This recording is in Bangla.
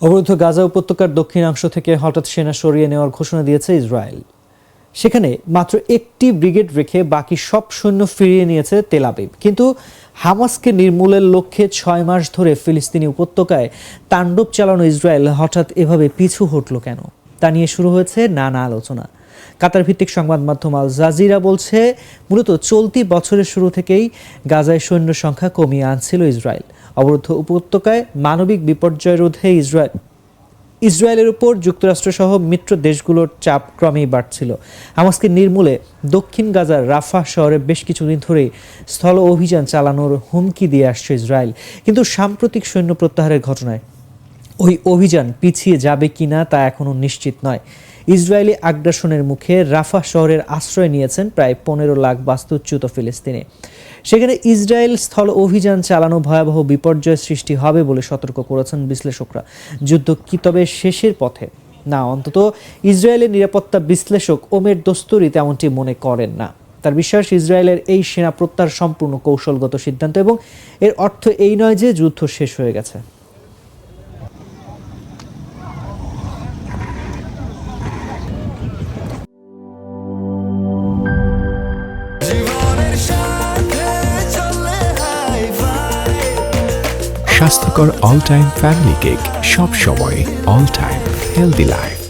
অবরুদ্ধ গাজা উপত্যকার দক্ষিণাংশ থেকে হঠাৎ সেনা সরিয়ে নেওয়ার ঘোষণা দিয়েছে ইসরায়েল। সেখানে মাত্র একটি ব্রিগেড রেখে বাকি সব সৈন্য ফিরিয়ে নিয়েছে তেল আবিব। কিন্তু হামাসকে নির্মূলের লক্ষ্যে 6 মাস ধরে ফিলিস্তিনি উপত্যকায় তাণ্ডব চালানো ইসরায়েল হঠাৎ এভাবে পিছু হটল কেন, তা নিয়ে শুরু হয়েছে নানা আলোচনা। কাতার ভিত্তিক সংবাদ মাধ্যম আল জাজিরা বলছে, মূলত চলতি বছরের শুরু থেকেই গাজায় সৈন্য সংখ্যা কমিয়ে আনছিল ইসরায়েল। অবরুদ্ধ উপত্যকায় মানবিক বিপর্যয় রোধে ইসরায়েলের উপর যুক্তরাষ্ট্রসহ মিত্র দেশগুলোর চাপ ক্রমেই বাড়ছিল। হামাসকে নির্মূলে দক্ষিণ গাজার রাফা শহরে বেশ কিছুদিন ধরেই স্থল অভিযান চালানোর হুমকি দিয়ে আসছে ইসরায়েল। কিন্তু সাম্প্রতিক সৈন্য প্রত্যাহারের ঘটনায় ওই অভিযান পিছিয়ে যাবে কিনা তা এখনও নিশ্চিত নয়। ইসরায়েলি আগ্রাসনের মুখে রাফা শহরের আশ্রয় নিয়েছেন প্রায় 15 লাখ বাস্তুচ্যুত ফিলিস্তিনি। সেখানে ইসরায়েল স্থল অভিযান চালানো ভয়াবহ বিপর্যয় সৃষ্টি হবে বলে সতর্ক করেছেন বিশ্লেষকরা। যুদ্ধ কি তবে শেষের পথে? না, অন্তত ইসরায়েলের নিরাপত্তা বিশ্লেষক ওমের দস্তুরি তেমনটি মনে করেন না। তার বিশ্বাস, ইসরায়েলের এই সেনা প্রত্যাহার সম্পূর্ণ কৌশলগত সিদ্ধান্ত এবং এর অর্থ এই নয় যে যুদ্ধ শেষ হয়ে গেছে। স্বাস্থ্যকর অল টাইম ফ্যামিলি কেক, সব সময় অল টাইম হেলদি লাইফ।